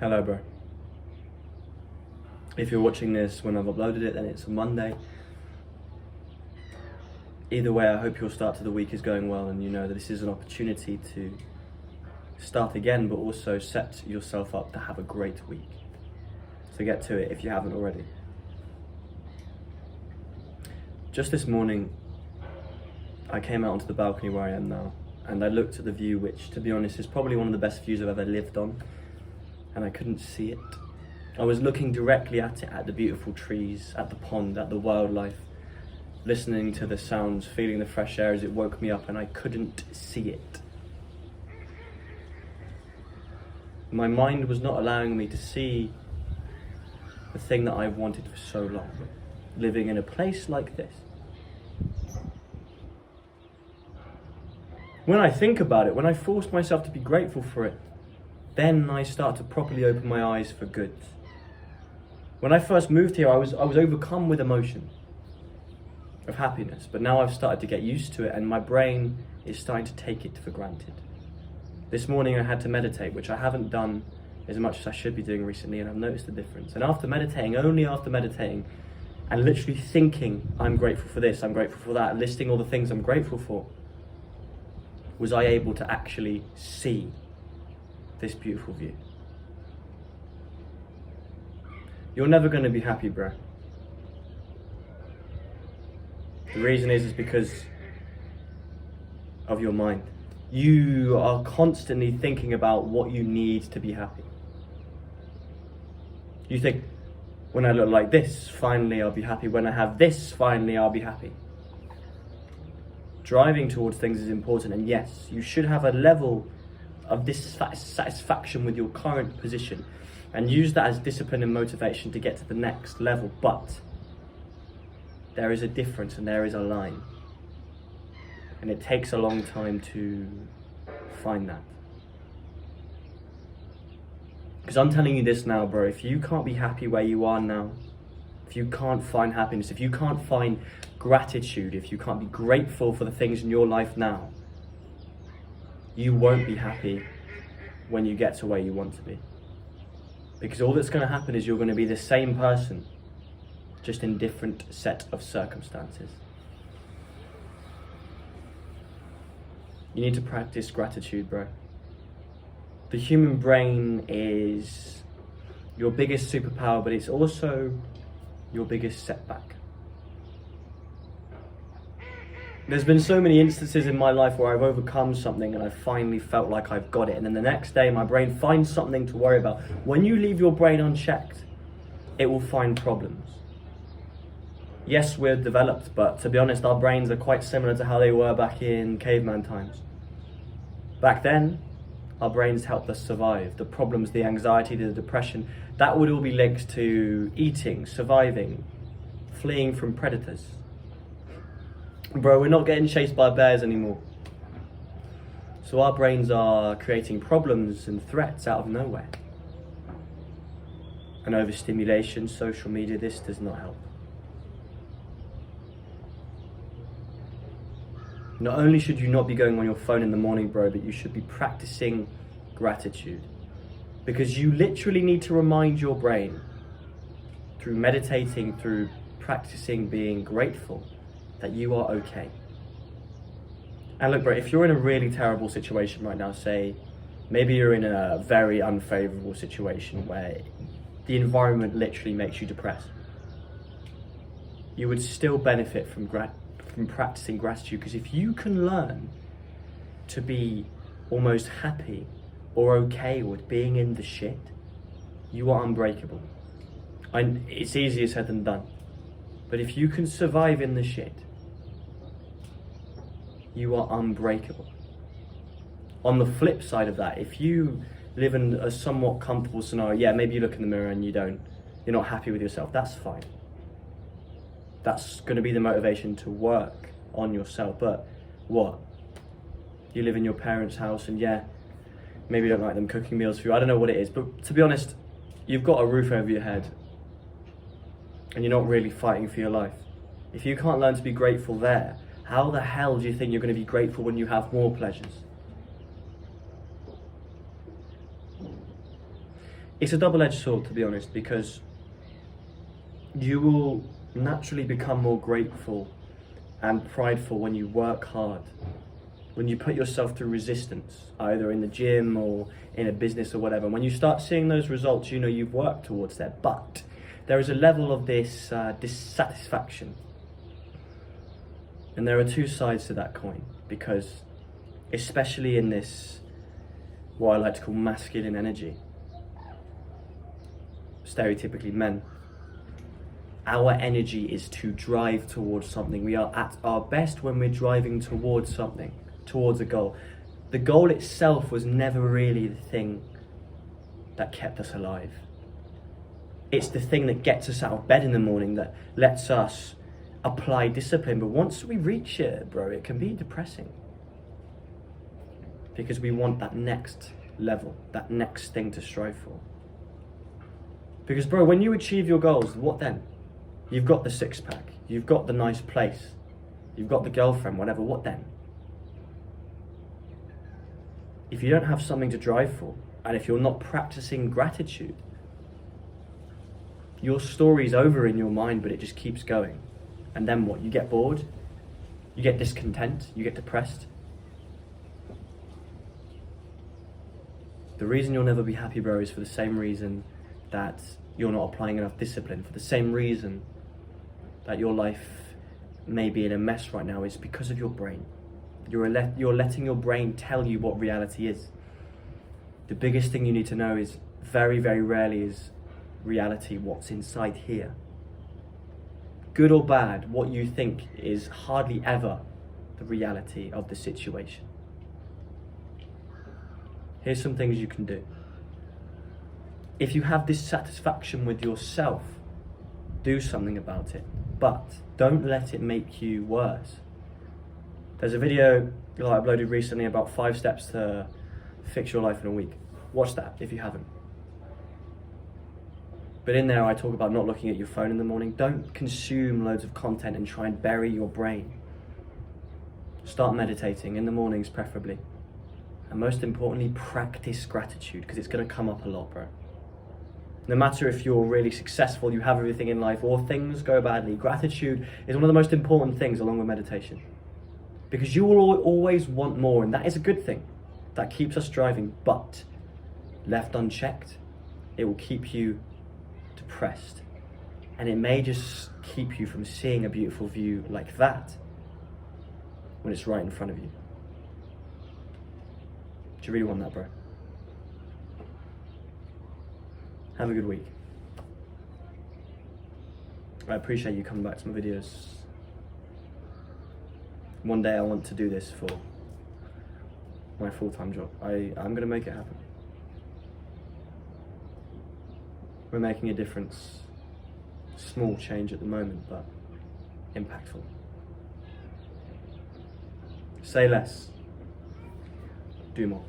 Hello, bro. If you're watching this when I've uploaded it, then it's a Monday. Either way, I hope your start to the week is going well, and you know that this is an opportunity to start again, but also set yourself up to have a great week. So get to it if you haven't already. Just this morning, I came out onto the balcony where I am now, and I looked at the view, which, to be honest, is probably one of the best views I've ever lived on, and I couldn't see it. I was looking directly at it, at the beautiful trees, at the pond, at the wildlife, listening to the sounds, feeling the fresh air as it woke me up, and I couldn't see it. My mind was not allowing me to see the thing that I've wanted for so long, living in a place like this. When I think about it, when I force myself to be grateful for it, then I start to properly open my eyes for good. When I first moved here, I was overcome with emotion of happiness, but now I've started to get used to it, and my brain is starting to take it for granted. This morning I had to meditate, which I haven't done as much as I should be doing recently, and I've noticed the difference. And only after meditating, and literally thinking, I'm grateful for this, I'm grateful for that, listing all the things I'm grateful for, was I able to actually see this beautiful view. You're never going to be happy, bro. The reason is because of your mind. You are constantly thinking about what you need to be happy. You think, when I look like this, finally I'll be happy. When I have this, finally I'll be happy. Driving towards things is important, and yes, you should have a level of dissatisfaction with your current position and use that as discipline and motivation to get to the next level, but there is a difference and there is a line, and it takes a long time to find that. Because I'm telling you this now, bro, if you can't be happy where you are now, if you can't find happiness, if you can't find gratitude, if you can't be grateful for the things in your life now, you won't be happy when you get to where you want to be. Because all that's going to happen is you're going to be the same person, just in different set of circumstances. You need to practice gratitude, bro. The human brain is your biggest superpower, but it's also your biggest setback. There's been so many instances in my life where I've overcome something and I've finally felt like I've got it, and then the next day my brain finds something to worry about. When you leave your brain unchecked, it will find problems. Yes, we're developed, but to be honest, our brains are quite similar to how they were back in caveman times. Back then, our brains helped us survive. The problems, the anxiety, the depression, that would all be linked to eating, surviving, fleeing from predators. Bro, we're not getting chased by bears anymore. So our brains are creating problems and threats out of nowhere. And overstimulation, social media, this does not help. Not only should you not be going on your phone in the morning, bro, but you should be practicing gratitude. Because you literally need to remind your brain, through meditating, through practicing being grateful, that you are okay. And look, bro, if you're in a really terrible situation right now, say, maybe you're in a very unfavorable situation where the environment literally makes you depressed, you would still benefit from practicing gratitude, because if you can learn to be almost happy or okay with being in the shit, you are unbreakable. And it's easier said than done. But if you can survive in the shit, you are unbreakable. On the flip side of that, if you live in a somewhat comfortable scenario, yeah, maybe you look in the mirror and you're not happy with yourself, that's fine. That's going to be the motivation to work on yourself. But what? You live in your parents' house and yeah, maybe you don't like them cooking meals for you. I don't know what it is, but to be honest, you've got a roof over your head and you're not really fighting for your life. If you can't learn to be grateful there, how the hell do you think you're going to be grateful when you have more pleasures? it's a double-edged sword, to be honest, because you will naturally become more grateful and prideful when you work hard, when you put yourself through resistance, either in the gym or in a business or whatever. When you start seeing those results, you know you've worked towards that. But there is a level of this dissatisfaction. And there are two sides to that coin, because especially in this, what I like to call masculine energy, stereotypically men, our energy is to drive towards something. We are at our best when we're driving towards something, towards a goal. The goal itself was never really the thing that kept us alive. It's the thing that gets us out of bed in the morning, that lets us apply discipline. But once we reach it, bro, it can be depressing. Because we want that next level, that next thing to strive for. Because, bro, when you achieve your goals, what then? You've got the six-pack, you've got the nice place, you've got the girlfriend, whatever, what then? If you don't have something to drive for, and if you're not practicing gratitude, your story's over in your mind, but it just keeps going. And then what? You get bored, you get discontent, you get depressed. The reason you'll never be happy, bro, is for the same reason that you're not applying enough discipline, for the same reason that your life may be in a mess right now, is because of your brain. You're letting your brain tell you what reality is. The biggest thing you need to know is very, very rarely is reality what's inside here. Good or bad, what you think is hardly ever the reality of the situation. Here's some things you can do. If you have dissatisfaction with yourself, do something about it, but don't let it make you worse. There's a video that I uploaded recently about 5 steps to fix your life in a week. Watch that if you haven't. But in there I talk about not looking at your phone in the morning. Don't consume loads of content and try and bury your brain. Start meditating in the mornings preferably. And most importantly, practice gratitude, because it's going to come up a lot, bro. No matter if you're really successful, you have everything in life, or things go badly, gratitude is one of the most important things along with meditation. Because you will always want more, and that is a good thing. That keeps us driving, but left unchecked, it will keep you depressed. And it may just keep you from seeing a beautiful view like that when it's right in front of you. Do you really want that, bro? Have a good week. I appreciate you coming back to my videos. One day I want to do this for my full-time job. I'm going to make it happen. We're making a difference. Small change at the moment, but impactful. Say less. Do more.